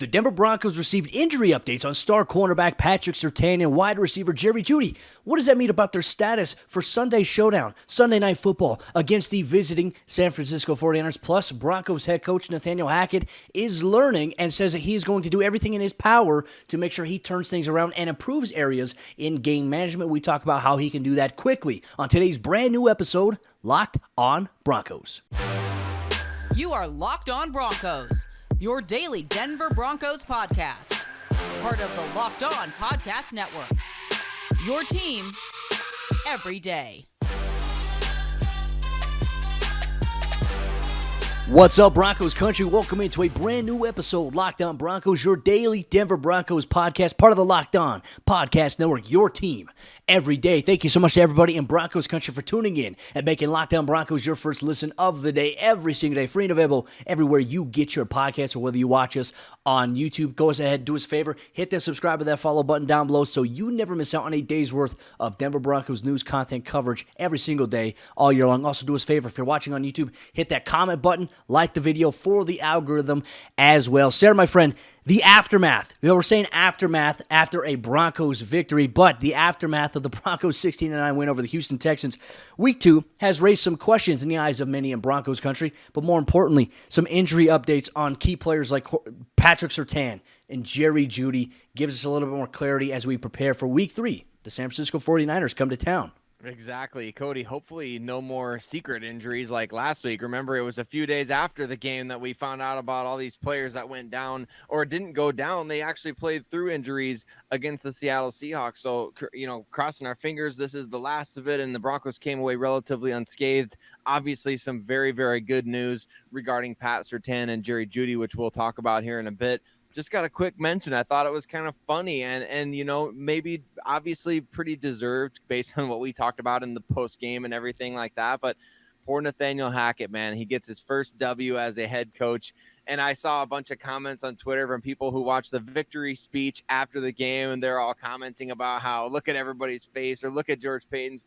The Denver Broncos received injury updates on star cornerback Patrick Surtain and wide receiver Jerry Jeudy. What does that mean about their status for Sunday's showdown, Sunday Night Football, against the visiting San Francisco 49ers? Plus, Broncos head coach Nathaniel Hackett is learning and says that he is going to do everything in his power to make sure he turns things around and improves areas in game management. We talk about how he can do that quickly on today's brand new episode, Locked on Broncos. You are Locked on Broncos, your daily Denver Broncos podcast. Part of the Locked on Podcast Network. Your team every day. What's up, Broncos country? Welcome into a brand new episode, Locked on Broncos, your daily Denver Broncos podcast, part of the Locked on Podcast Network, your team every day. Thank you so much to everybody in Broncos country for tuning in and making Locked on Broncos your first listen of the day, every single day, free and available everywhere you get your podcasts, or whether you watch us on YouTube. Go ahead, do us a favor, hit that subscribe or that follow button down below so you never miss out on a day's worth of Denver Broncos news content coverage every single day, all year long. Also, do us a favor, if you're watching on YouTube, hit that comment button, like the video for the algorithm as well. Sayre, my friend, the aftermath. We're saying aftermath after a Broncos victory, but the aftermath of the Broncos 16-9 win over the Houston Texans Week 2 has raised some questions in the eyes of many in Broncos country, but more importantly, some injury updates on key players like Patrick Surtain and Jerry Jeudy gives us a little bit more clarity as we prepare for Week 3. The San Francisco 49ers come to town. Exactly, Cody. Hopefully no more secret injuries like last week. Remember, it was a few days after the game that we found out about all these players that went down or didn't go down. They actually played through injuries against the Seattle Seahawks. So, crossing our fingers, this is the last of it, and the Broncos came away relatively unscathed. Obviously, some very, very good news regarding Pat Surtain and Jerry Jeudy, which we'll talk about here in a bit. Just got a quick mention. I thought it was kind of funny and maybe obviously pretty deserved based on what we talked about in the post game and everything like that. But poor Nathaniel Hackett, man, he gets his first W as a head coach. And I saw a bunch of comments on Twitter from people who watched the victory speech after the game, and they're all commenting about how look at everybody's face or look at George Payton's.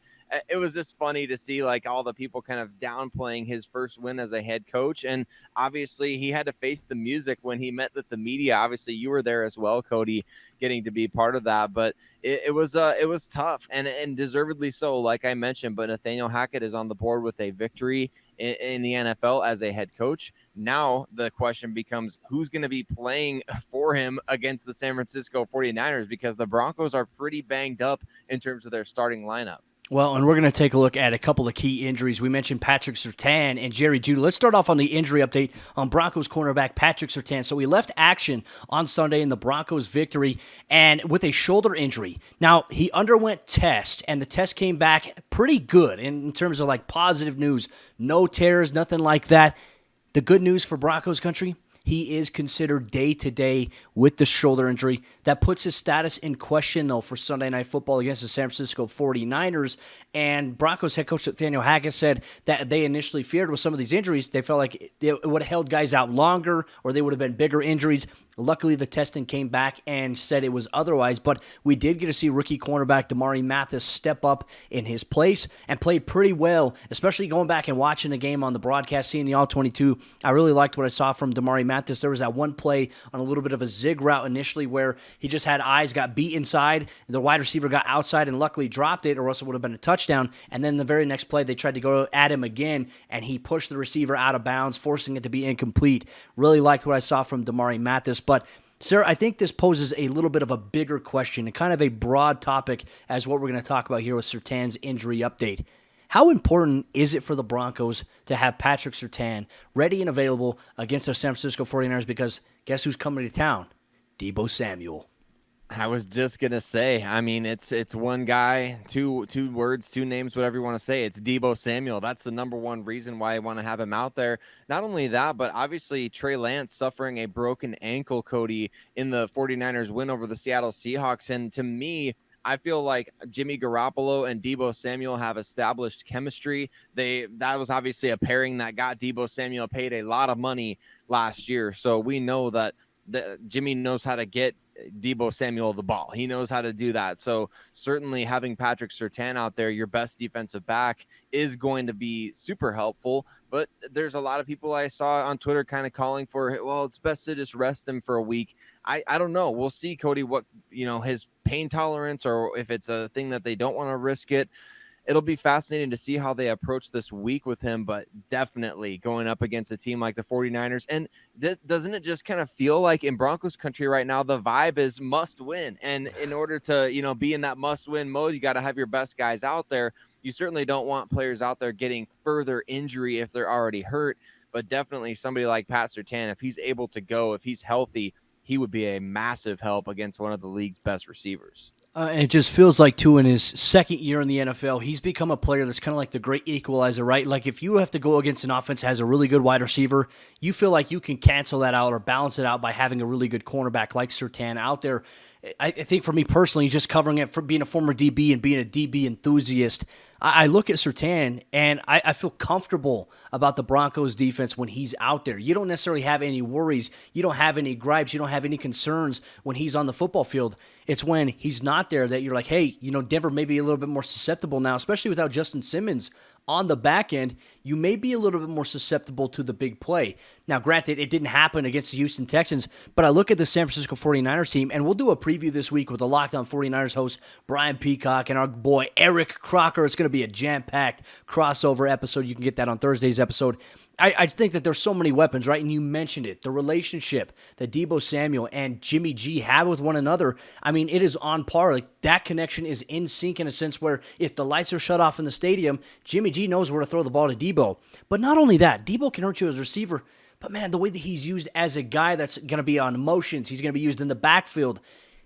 It was just funny to see like all the people kind of downplaying his first win as a head coach. And obviously he had to face the music when he met with the media. Obviously you were there as well, Cody, getting to be part of that, but it was tough and deservedly so, like I mentioned. But Nathaniel Hackett is on the board with a victory in the NFL as a head coach. Now the question becomes who's going to be playing for him against the San Francisco 49ers, because the Broncos are pretty banged up in terms of their starting lineup. Well, and we're going to take a look at a couple of key injuries. We mentioned Patrick Surtain and Jerry Jeudy. Let's start off on the injury update on Broncos cornerback Patrick Surtain. So he left action on Sunday in the Broncos victory and with a shoulder injury. Now, he underwent tests, and the test came back pretty good in terms of like positive news. No tears, nothing like that. The good news for Broncos country, he is considered day-to-day with the shoulder injury. That puts his status in question, though, for Sunday Night Football against the San Francisco 49ers. And Broncos head coach Nathaniel Hackett said that they initially feared with some of these injuries, they felt like it would have held guys out longer or they would have been bigger injuries. Luckily, the testing came back and said it was otherwise, but we did get to see rookie cornerback Damari Mathis step up in his place and play pretty well, especially going back and watching the game on the broadcast, seeing the All-22. I really liked what I saw from Damari Mathis. There was that one play on a little bit of a zig route initially where he just had eyes, got beat inside, the wide receiver got outside and luckily dropped it, or else it would have been a touchdown. And then the very next play, they tried to go at him again, and he pushed the receiver out of bounds, forcing it to be incomplete. Really liked what I saw from Damari Mathis. But, Sarah, I think this poses a little bit of a bigger question and kind of a broad topic as what we're going to talk about here with Surtain's injury update. How important is it for the Broncos to have Patrick Surtain ready and available against the San Francisco 49ers? Because guess who's coming to town? Deebo Samuel. I was just going to say, I mean, it's one guy, two words, two names, whatever you want to say. It's Deebo Samuel. That's the number one reason why I want to have him out there. Not only that, but obviously Trey Lance suffering a broken ankle, Cody, in the 49ers win over the Seattle Seahawks. And to me, I feel like Jimmy Garoppolo and Deebo Samuel have established chemistry. That was obviously a pairing that got Deebo Samuel paid a lot of money last year. So we know that Jimmy knows how to get Deebo Samuel the ball. He knows how to do that. So certainly having Patrick Surtain out there, your best defensive back, is going to be super helpful. But there's a lot of people I saw on Twitter kind of calling for, well, it's best to just rest him for a week. I don't know. We'll see, Cody, what, his pain tolerance, or if it's a thing that they don't want to risk it. It'll be fascinating to see how they approach this week with him, but definitely going up against a team like the 49ers. And doesn't it just kind of feel like in Broncos country right now, the vibe is must win. And in order to, be in that must win mode, you got to have your best guys out there. You certainly don't want players out there getting further injury if they're already hurt, but definitely somebody like Pat Surtain, if he's able to go, if he's healthy, he would be a massive help against one of the league's best receivers. It just feels like, too, in his second year in the NFL, he's become a player that's kind of like the great equalizer, right? Like, if you have to go against an offense that has a really good wide receiver, you feel like you can cancel that out or balance it out by having a really good cornerback like Surtain out there. I think for me personally, just covering it, for being a former DB and being a DB enthusiast, I look at Surtain and I feel comfortable about the Broncos defense when he's out there. You don't necessarily have any worries. You don't have any gripes. You don't have any concerns when he's on the football field. It's when he's not there that you're like, hey, Denver may be a little bit more susceptible now, especially without Justin Simmons on the back end. You may be a little bit more susceptible to the big play. Now, granted, it didn't happen against the Houston Texans, but I look at the San Francisco 49ers team, and we'll do a preview this week with the Locked On 49ers host Brian Peacock and our boy Eric Crocker. It's going to be a jam-packed crossover episode. You can get that on Thursday's episode. I think that there's so many weapons, right? And you mentioned it. The relationship that Deebo Samuel and Jimmy G have with one another, I mean, it is on par. Like, that connection is in sync in a sense where if the lights are shut off in the stadium, Jimmy G knows where to throw the ball to Deebo. But not only that, Deebo can hurt you as a receiver, but man, the way that he's used as a guy that's going to be on motions, he's going to be used in the backfield.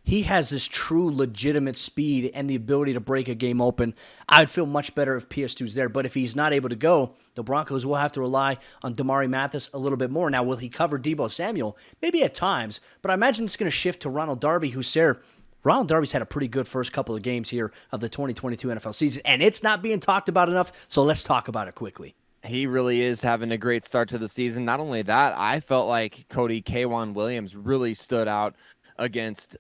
He has this true, legitimate speed and the ability to break a game open. I would feel much better if PS2's there, but if he's not able to go, the Broncos will have to rely on Damari Mathis a little bit more. Now, will he cover Deebo Samuel? Maybe at times, but I imagine it's going to shift to Ronald Darby, who's there. Ronald Darby's had a pretty good first couple of games here of the 2022 NFL season, and it's not being talked about enough, so let's talk about it quickly. He really is having a great start to the season. Not only that, I felt like Cody K'Wan Williams really stood out against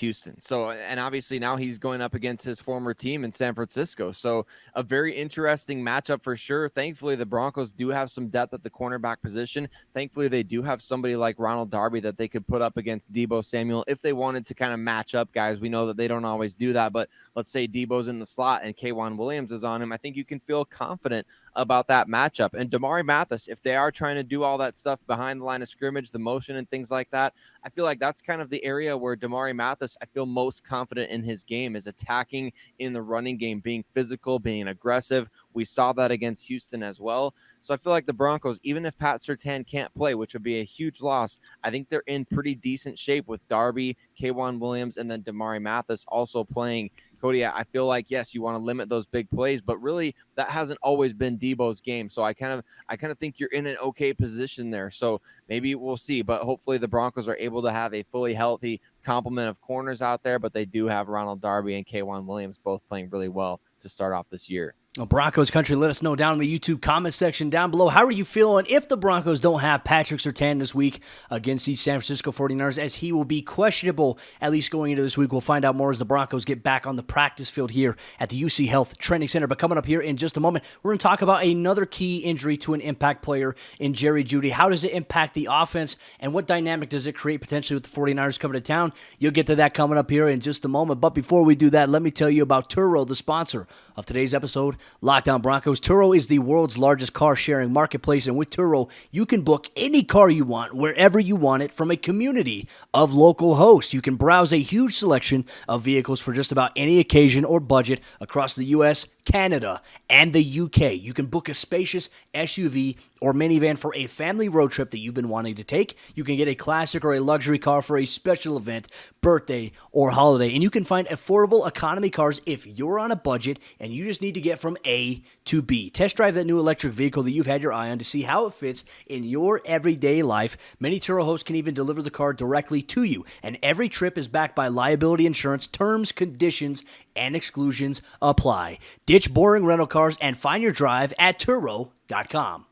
Houston. So, and obviously now he's going up against his former team in San Francisco. So a very interesting matchup for sure. Thankfully, the Broncos do have some depth at the cornerback position. Thankfully, they do have somebody like Ronald Darby that they could put up against Deebo Samuel if they wanted to kind of match up guys. We know that they don't always do that, but let's say Deebo's in the slot and K'Wan Williams is on him. I think you can feel confident about that matchup. And Damari Mathis, if they are trying to do all that stuff behind the line of scrimmage, the motion and things like that, I feel like that's kind of the area where Damari Mathis, I feel most confident in his game, is attacking in the running game, being physical, being aggressive. We saw that against Houston as well. So I feel like the Broncos, even if Pat Surtain can't play, which would be a huge loss, I think they're in pretty decent shape with Darby, K'Wan Williams, and then Damari Mathis also playing. Cody, I feel like, yes, you want to limit those big plays, but really that hasn't always been Deebo's game. So I kind of think you're in an okay position there. So maybe we'll see, but hopefully the Broncos are able to have a fully healthy complement of corners out there, but they do have Ronald Darby and K'Wan Williams both playing really well to start off this year. Well, Broncos country, let us know down in the YouTube comment section down below. How are you feeling if the Broncos don't have Patrick Surtain this week against the San Francisco 49ers, as he will be questionable at least going into this week? We'll find out more as the Broncos get back on the practice field here at the UC Health Training Center. But coming up here in just a moment, we're going to talk about another key injury to an impact player in Jerry Jeudy. How does it impact the offense, and what dynamic does it create potentially with the 49ers coming to town? You'll get to that coming up here in just a moment. But before we do that, let me tell you about Turo, the sponsor of today's episode, Locked On Broncos. Turo is the world's largest car-sharing marketplace, and with Turo, you can book any car you want, wherever you want it, from a community of local hosts. You can browse a huge selection of vehicles for just about any occasion or budget across the U.S., Canada, and the UK. You can book a spacious SUV or minivan for a family road trip that you've been wanting to take. You can get a classic or a luxury car for a special event, birthday, or holiday. And you can find affordable economy cars if you're on a budget and you just need to get from A to B. Test drive that new electric vehicle that you've had your eye on to see how it fits in your everyday life. Many Turo hosts can even deliver the car directly to you. And every trip is backed by liability insurance. Terms, conditions, and exclusions apply. Ditch boring rental cars and find your drive at Turo.com.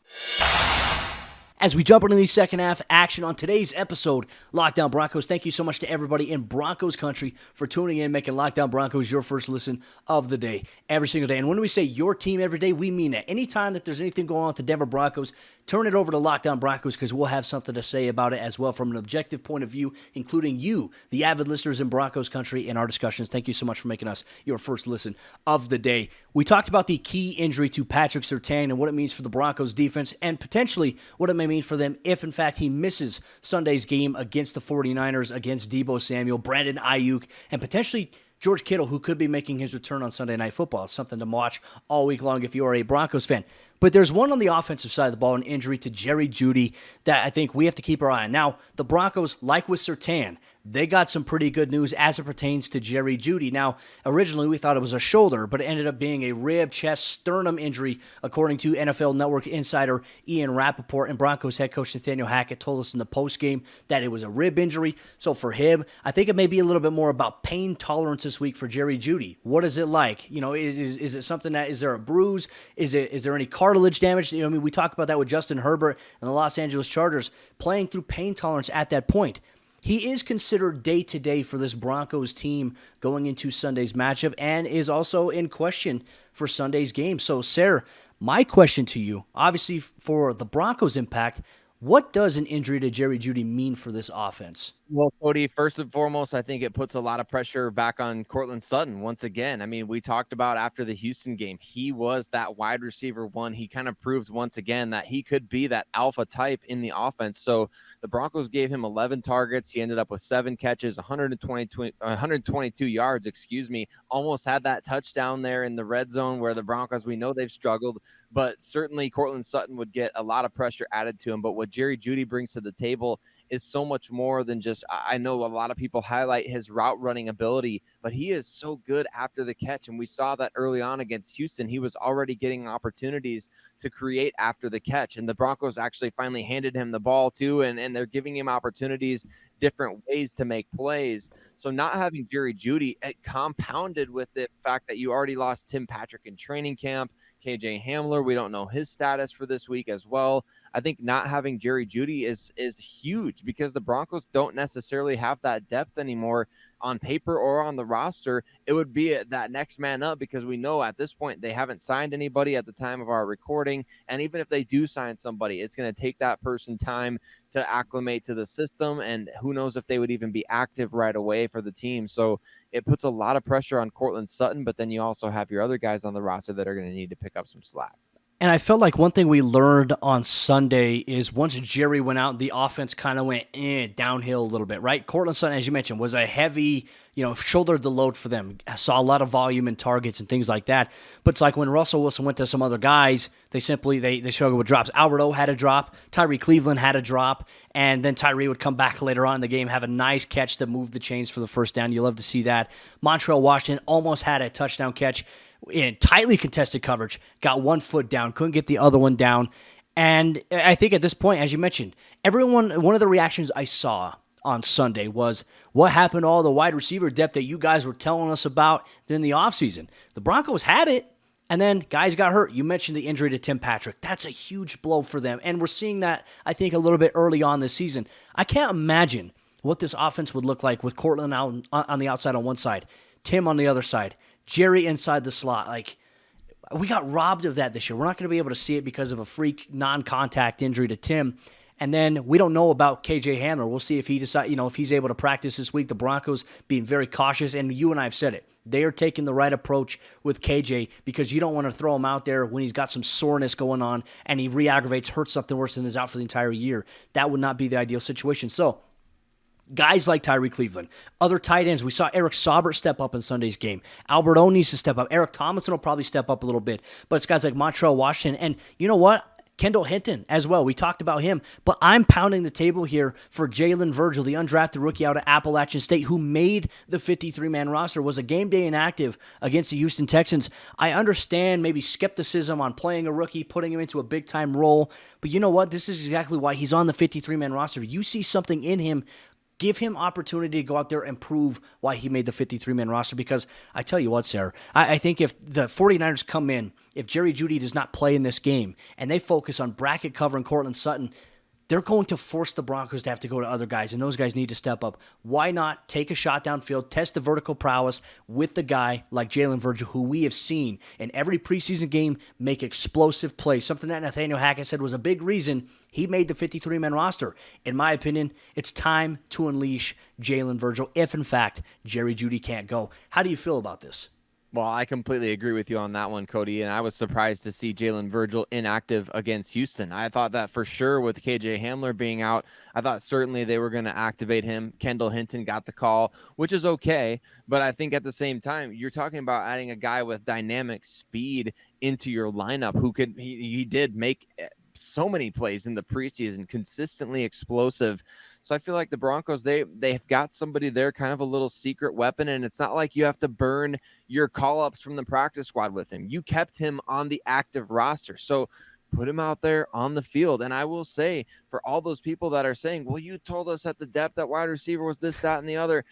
As we jump into the second half action on today's episode, Lockdown Broncos, thank you so much to everybody in Broncos country for tuning in, making Lockdown Broncos your first listen of the day, every single day. And when we say your team every day, we mean that. Anytime that there's anything going on with the Denver Broncos, turn it over to Lockdown Broncos because we'll have something to say about it as well from an objective point of view, including you, the avid listeners in Broncos country, in our discussions. Thank you so much for making us your first listen of the day. We talked about the key injury to Patrick Surtain and what it means for the Broncos defense and potentially what it may mean for them if, in fact, he misses Sunday's game against the 49ers, against Deebo Samuel, Brandon Ayuk, and potentially George Kittle, who could be making his return on Sunday Night Football. It's something to watch all week long if you are a Broncos fan. But there's one on the offensive side of the ball, an injury to Jerry Jeudy that I think we have to keep our eye on. Now, the Broncos, like with Surtain, they got some pretty good news as it pertains to Jerry Jeudy. Now, originally we thought it was a shoulder, but it ended up being a rib, chest, sternum injury, according to NFL Network insider Ian Rappaport. And Broncos head coach Nathaniel Hackett told us in the postgame that it was a rib injury. So for him, I think it may be a little bit more about pain tolerance this week for Jerry Jeudy. What is it like? You know, is it something that, is there a bruise? Is there any cartilage damage? You know, I mean, we talked about that with Justin Herbert and the Los Angeles Chargers playing through pain tolerance at that point. He is considered day-to-day for this Broncos team going into Sunday's matchup and is also in question for Sunday's game. So, Sayre, my question to you, obviously for the Broncos' impact, what does an injury to Jerry Jeudy mean for this offense? Well, Cody, first and foremost, I think it puts a lot of pressure back on Courtland Sutton once again. I mean, we talked about after the Houston game, he was that wide receiver one. He kind of proved once again that he could be that alpha type in the offense. So the Broncos gave him 11 targets. He ended up with 7 catches, 122 yards, almost had that touchdown there in the red zone where the Broncos, we know they've struggled, but certainly Courtland Sutton would get a lot of pressure added to him. But what Jerry Jeudy brings to the table is so much more than just, I know a lot of people highlight his route running ability, but he is so good after the catch. And we saw that early on against Houston, he was already getting opportunities to create after the catch. And the Broncos actually finally handed him the ball too. And they're giving him opportunities, different ways to make plays. So not having Jerry Jeudy, it compounded with the fact that you already lost Tim Patrick in training camp. KJ Hamler, we don't know his status for this week as well. I think not having Jerry Jeudy is huge because the Broncos don't necessarily have that depth anymore on paper or on the roster. It would be that next man up because we know at this point they haven't signed anybody at the time of our recording. And even if they do sign somebody, it's going to take that person time to acclimate to the system. And who knows if they would even be active right away for the team. So it puts a lot of pressure on Courtland Sutton, but then you also have your other guys on the roster that are going to need to pick up some slack. And I felt like one thing we learned on Sunday is once Jerry went out, the offense kind of went downhill a little bit, right? Courtland Sutton, as you mentioned, was a heavy, shouldered the load for them. I saw a lot of volume and targets and things like that. But it's like when Russell Wilson went to some other guys, they struggled with drops. Albert O had a drop. Tyree Cleveland had a drop. And then Tyree would come back later on in the game, have a nice catch that moved the chains for the first down. You love to see that. Montreal Washington almost had a touchdown catch in tightly contested coverage, got 1 foot down, couldn't get the other one down. And I think at this point, as you mentioned, one of the reactions I saw on Sunday was, what happened to all the wide receiver depth that you guys were telling us about in the offseason? The Broncos had it, and then guys got hurt. You mentioned the injury to Tim Patrick. That's a huge blow for them, and we're seeing that, I think, a little bit early on this season. I can't imagine what this offense would look like with Courtland out on the outside on one side, Tim on the other side, Jerry inside the slot. Like, we got robbed of that this year. We're not going to be able to see it because of a freak non-contact injury to Tim. And then we don't know about KJ Hamler. We'll see if he decides, if he's able to practice this week. The Broncos being very cautious, and you and I have said it. They are taking the right approach with KJ because you don't want to throw him out there when he's got some soreness going on and he re-aggravates, hurts something worse, and is out for the entire year. That would not be the ideal situation. So, guys like Tyree Cleveland, other tight ends. We saw Eric Saubert step up in Sunday's game. Albert O needs to step up. Eric Tomlinson will probably step up a little bit. But it's guys like Montreal Washington. And you know what? Kendall Hinton as well. We talked about him. But I'm pounding the table here for Jalen Virgil, the undrafted rookie out of Appalachian State who made the 53-man roster, was a game day inactive against the Houston Texans. I understand maybe skepticism on playing a rookie, putting him into a big-time role. But you know what? This is exactly why he's on the 53-man roster. You see something in him. Give him opportunity to go out there and prove why he made the 53-man roster, because I tell you what, Sayre, I think if the 49ers come in, if Jerry Jeudy does not play in this game, and they focus on bracket covering Courtland Sutton, they're going to force the Broncos to have to go to other guys, and those guys need to step up. Why not take a shot downfield, test the vertical prowess with the guy like Jalen Virgil, who we have seen in every preseason game make explosive plays, something that Nathaniel Hackett said was a big reason he made the 53-man roster. In my opinion, it's time to unleash Jalen Virgil if, in fact, Jerry Jeudy can't go. How do you feel about this? Well, I completely agree with you on that one, Cody, and I was surprised to see Jalen Virgil inactive against Houston. I thought that for sure with KJ Hamler being out, I thought certainly they were going to activate him. Kendall Hinton got the call, which is okay, but I think at the same time, you're talking about adding a guy with dynamic speed into your lineup who could, he did make so many plays in the preseason, consistently explosive. So I feel like the Broncos, they've got somebody there, kind of a little secret weapon, and it's not like you have to burn your call-ups from the practice squad with him. You kept him on the active roster, so put him out there on the field. And I will say, for all those people that are saying, well, you told us at the depth that wide receiver was this, that, and the other,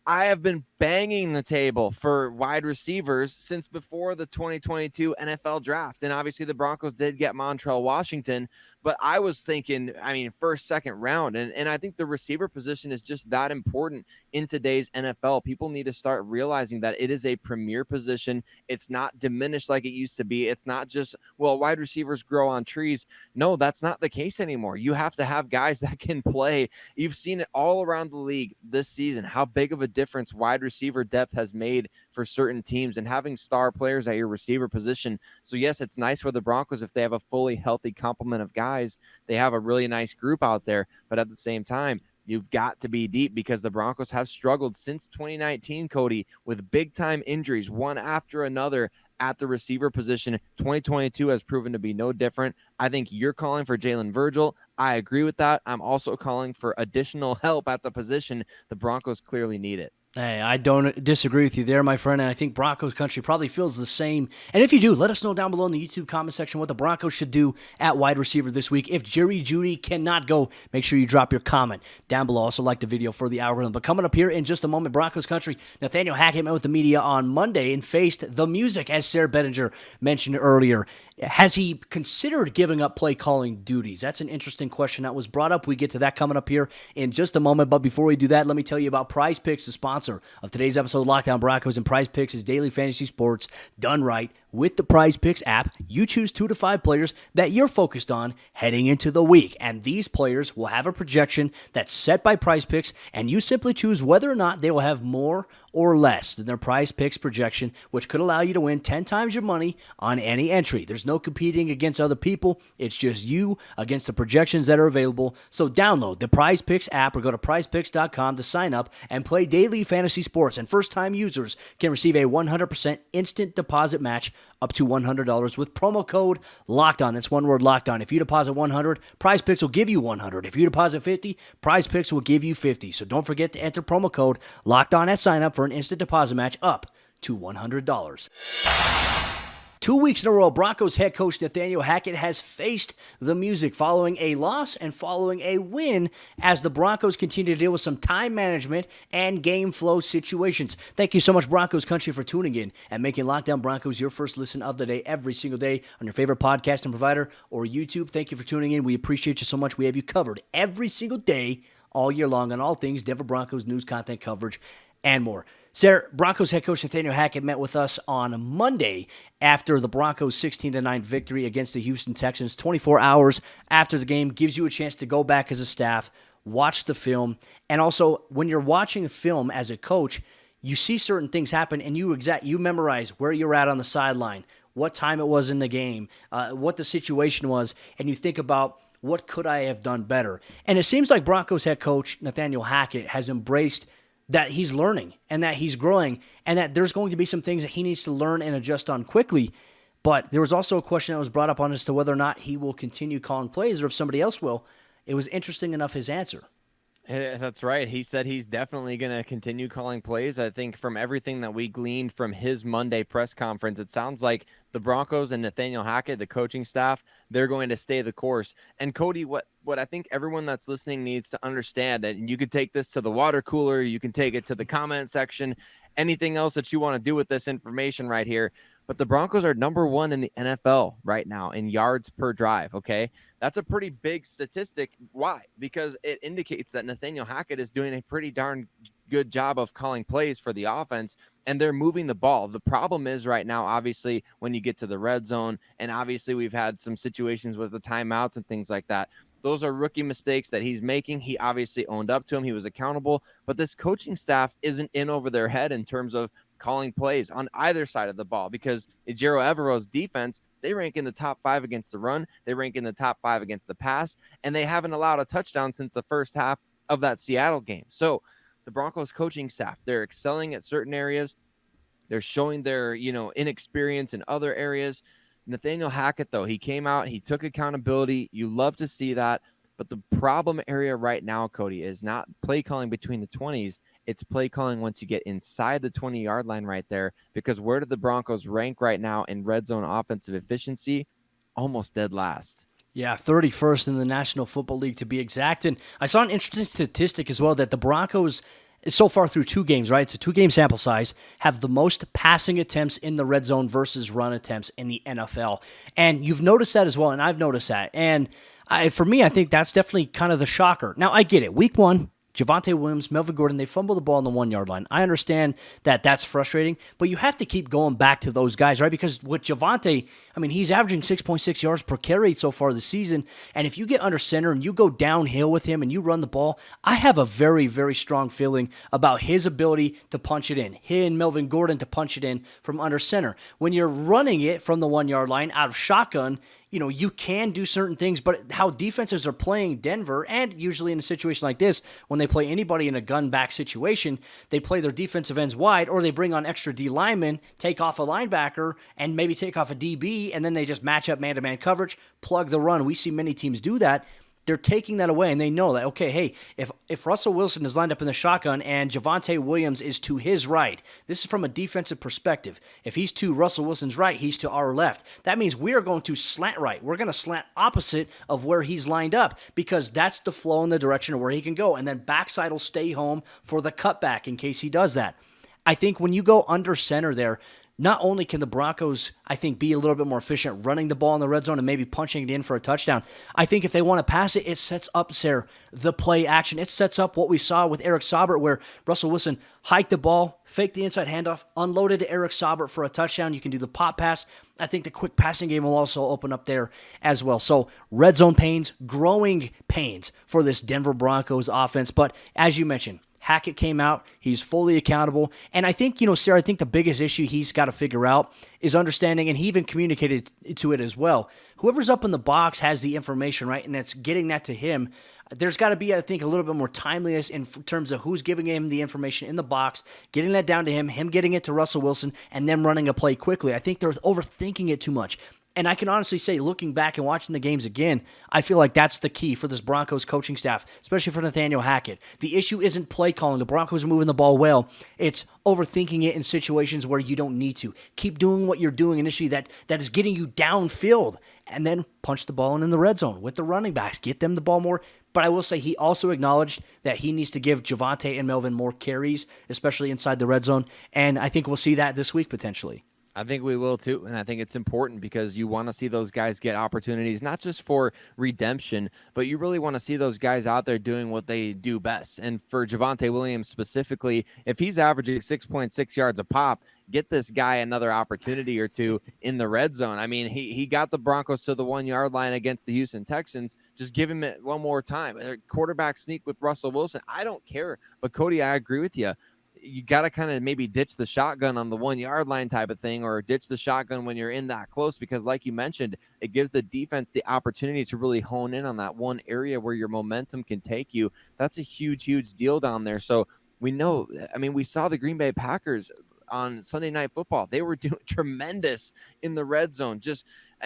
I have been banging the table for wide receivers since before the 2022 NFL draft. And obviously the Broncos did get Montrell Washington, but I was thinking, first, second round. And I think the receiver position is just that important in today's NFL. People need to start realizing that it is a premier position. It's not diminished like it used to be. It's not just, well, wide receivers grow on trees. No, that's not the case anymore. You have to have guys that can play. You've seen it all around the league this season, how big of a difference wide receiver depth has made for certain teams, and having star players at your receiver position. So yes, it's nice for the Broncos if they have a fully healthy complement of guys. They have a really nice group out there, but at the same time, you've got to be deep because the Broncos have struggled since 2019, Cody, with big time injuries, one after another at the receiver position. 2022 has proven to be no different. I think you're calling for Jalen Virgil. I agree with that. I'm also calling for additional help at the position. The Broncos clearly need it. Hey, I don't disagree with you there, my friend, and I think Broncos country probably feels the same. And if you do, let us know down below in the YouTube comment section what the Broncos should do at wide receiver this week. If Jerry Jeudy cannot go, make sure you drop your comment down below. Also like the video for the algorithm. But coming up here in just a moment, Broncos country, Nathaniel Hackett met with the media on Monday and faced the music, as Sayre Bedinger mentioned earlier. Has he considered giving up play calling duties? That's an interesting question that was brought up. We get to that coming up here in just a moment. But before we do that, let me tell you about Prize Picks, the sponsor of today's episode of Lockdown Broncos. And Prize Picks is daily fantasy sports done right. With the Prize Picks app, you choose 2 to 5 players that you're focused on heading into the week. And these players will have a projection that's set by Prize Picks, and you simply choose whether or not they will have more or less than their Prize Picks projection, which could allow you to win 10 times your money on any entry. There's no competing against other people. It's just you against the projections that are available. So download the Prize Picks app or go to prizepicks.com to sign up and play daily fantasy sports. And first-time users can receive a 100% instant deposit match up to $100 with promo code LOCKEDON. That's one word, LOCKEDON. If you deposit $100, Prize Picks will give you $100. If you deposit $50, Prize Picks will give you $50. So don't forget to enter promo code LOCKEDON at sign up for an instant deposit match up to $100. 2 weeks in a row, Broncos head coach Nathaniel Hackett has faced the music following a loss and following a win as the Broncos continue to deal with some time management and game flow situations. Thank you so much, Broncos country, for tuning in and making Lockdown Broncos your first listen of the day every single day on your favorite podcasting provider or YouTube. Thank you for tuning in. We appreciate you so much. We have you covered every single day all year long on all things Denver Broncos news, content coverage, and more. Sayre, Broncos head coach Nathaniel Hackett met with us on Monday after the Broncos' 16-9 victory against the Houston Texans. 24 hours after the game gives you a chance to go back as a staff, watch the film, and also when you're watching a film as a coach, you see certain things happen and you memorize where you're at on the sideline, what time it was in the game, what the situation was, and you think about what could I have done better. And it seems like Broncos head coach Nathaniel Hackett has embraced that he's learning and that he's growing and that there's going to be some things that he needs to learn and adjust on quickly. But there was also a question that was brought up on as to whether or not he will continue calling plays or if somebody else will. It was interesting enough, his answer. That's right. He said he's definitely going to continue calling plays. I think from everything that we gleaned from his Monday press conference, it sounds like the Broncos and Nathaniel Hackett, the coaching staff, they're going to stay the course. And Cody, what I think everyone that's listening needs to understand, and you could take this to the water cooler, you can take it to the comment section, anything else that you want to do with this information right here. but the Broncos are number 1 in the NFL right now in yards per drive. Okay. That's a pretty big statistic. Why? Because it indicates that Nathaniel Hackett is doing a pretty darn good job of calling plays for the offense, and they're moving the ball. The problem is right now, obviously, when you get to the red zone, and obviously we've had some situations with the timeouts and things like that. Those are rookie mistakes that he's making. He obviously owned up to him. He was accountable, but this coaching staff isn't in over their head in terms of calling plays on either side of the ball, because Ejiro Evero's defense, they rank in the top 5 against the run. They rank in the top 5 against the pass, and they haven't allowed a touchdown since the first half of that Seattle game. So the Broncos coaching staff, they're excelling at certain areas. They're showing their, inexperience in other areas. Nathaniel Hackett, though, he came out, he took accountability. You love to see that. But the problem area right now, Cody, is not play calling between the 20s. It's play calling once you get inside the 20-yard line right there, because where do the Broncos rank right now in red zone offensive efficiency? Almost dead last. Yeah, 31st in the National Football League to be exact. And I saw an interesting statistic as well that the Broncos, so far through 2 games, right? It's a 2-game sample size, have the most passing attempts in the red zone versus run attempts in the NFL. And you've noticed that as well, and I've noticed that. And for me, I think that's definitely kind of the shocker. Now, I get it. Week 1, Javonte Williams, Melvin Gordon, they fumble the ball on the 1-yard line. I understand that that's frustrating, but you have to keep going back to those guys, right? Because with Javonte, he's averaging 6.6 yards per carry so far this season, and if you get under center and you go downhill with him and you run the ball, I have a very, very strong feeling about his ability to punch it in. He and Melvin Gordon to punch it in from under center. When you're running it from the 1-yard line out of shotgun, you can do certain things, but how defenses are playing Denver, and usually in a situation like this, when they play anybody in a gun-back situation, they play their defensive ends wide, or they bring on extra D linemen, take off a linebacker, and maybe take off a DB, and then they just match up man-to-man coverage, plug the run. We see many teams do that. They're taking that away, and they know that, okay, hey, if Russell Wilson is lined up in the shotgun and Javonte Williams is to his right, this is from a defensive perspective. If he's to Russell Wilson's right, he's to our left. That means we are going to slant right. We're going to slant opposite of where he's lined up, because that's the flow in the direction of where he can go, and then backside will stay home for the cutback in case he does that. I think when you go under center there, not only can the Broncos, I think, be a little bit more efficient running the ball in the red zone and maybe punching it in for a touchdown, I think if they want to pass it, it sets up, Sayre, the play action. It sets up what we saw with Eric Saubert, where Russell Wilson hiked the ball, faked the inside handoff, unloaded to Eric Saubert for a touchdown. You can do the pop pass. I think the quick passing game will also open up there as well. So red zone pains, growing pains for this Denver Broncos offense. But as you mentioned, Hackett came out. He's fully accountable. And I think, Sayre, I think the biggest issue he's got to figure out is understanding, and he even communicated to it as well, whoever's up in the box has the information, right? And it's getting that to him. There's got to be, I think, a little bit more timeliness in terms of who's giving him the information in the box, getting that down to him getting it to Russell Wilson, and them running a play quickly. I think they're overthinking it too much. And I can honestly say, looking back and watching the games again, I feel like that's the key for this Broncos coaching staff, especially for Nathaniel Hackett. The issue isn't play calling. The Broncos are moving the ball well. It's overthinking it in situations where you don't need to. Keep doing what you're doing initially that is getting you downfield, and then punch the ball in the red zone with the running backs. Get them the ball more. But I will say he also acknowledged that he needs to give Javonte and Melvin more carries, especially inside the red zone. And I think we'll see that this week potentially. I think we will too, and I think it's important because you want to see those guys get opportunities, not just for redemption, but you really want to see those guys out there doing what they do best. And for Javonte Williams specifically, if he's averaging 6.6 yards a pop, get this guy another opportunity or two in the red zone. I mean, he got the Broncos to the 1-yard line against the Houston Texans. Just give him it one more time. A quarterback sneak with Russell Wilson. I don't care. But Cody, I agree with you. You got to kind of maybe ditch the shotgun on the 1-yard line type of thing, or ditch the shotgun when you're in that close, because like you mentioned, it gives the defense the opportunity to really hone in on that one area where your momentum can take you. That's a huge, huge deal down there. So we know, we saw the Green Bay Packers on Sunday Night Football. They were doing tremendous in the red zone.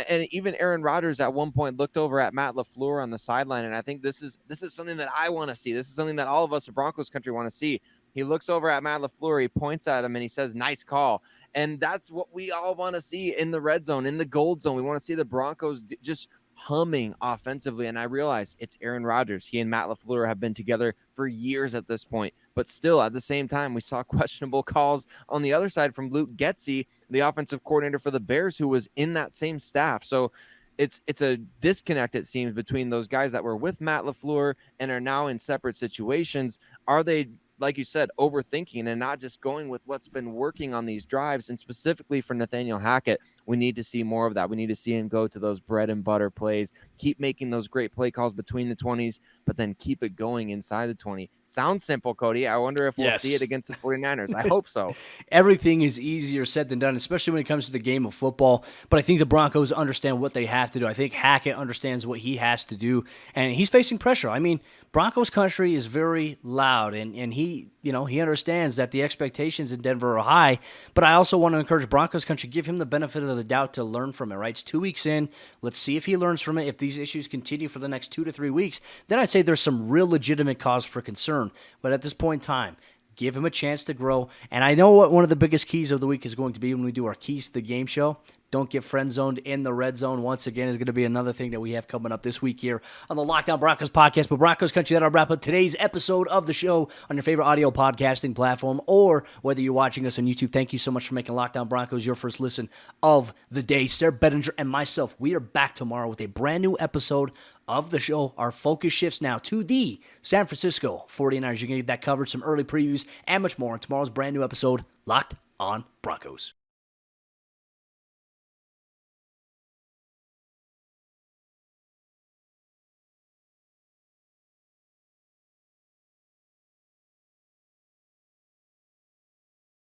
And even Aaron Rodgers at one point looked over at Matt LaFleur on the sideline. And I think this is something that I want to see. This is something that all of us in Broncos country want to see. He looks over at Matt LaFleur, he points at him, and he says, "Nice call." And that's what we all want to see in the red zone, in the gold zone. We want to see the Broncos just humming offensively. And I realize it's Aaron Rodgers. He and Matt LaFleur have been together for years at this point. but still at the same time, we saw questionable calls on the other side from Luke Getsy, the offensive coordinator for the Bears, who was in that same staff. So it's a disconnect, it seems, between those guys that were with Matt LaFleur and are now in separate situations. Are they, like you said, overthinking and not just going with what's been working on these drives? And specifically for Nathaniel Hackett, we need to see more of that. We need to see him go to those bread and butter plays, keep making those great play calls between the 20s, but then keep it going inside the 20. Sounds simple, Cody. I wonder if we'll see it against the 49ers. I hope so. Everything is easier said than done, especially when it comes to the game of football. But I think the Broncos understand what they have to do. I think Hackett understands what he has to do, and he's facing pressure. I mean, Broncos country is very loud, and he understands that the expectations in Denver are high. But I also want to encourage Broncos country, give him the benefit of the doubt to learn from it, right? It's 2 weeks in. Let's see if he learns from it. If these issues continue for the next 2 to 3 weeks, then I'd say there's some real legitimate cause for concern. But at this point in time, give him a chance to grow. And I know what one of the biggest keys of the week is going to be when we do our Keys to the Game show. Don't get friend zoned in the red zone. Once again, is going to be another thing that we have coming up this week here on the Lockdown Broncos podcast. But Broncos country, that'll wrap up today's episode of the show on your favorite audio podcasting platform, or whether you're watching us on YouTube. Thank you so much for making Lockdown Broncos your first listen of the day. Sayre, Bedinger, and myself, we are back tomorrow with a brand new episode of the show. Our focus shifts now to the San Francisco 49ers. You're going to get that covered, some early previews, and much more on tomorrow's brand new episode, Locked on Broncos.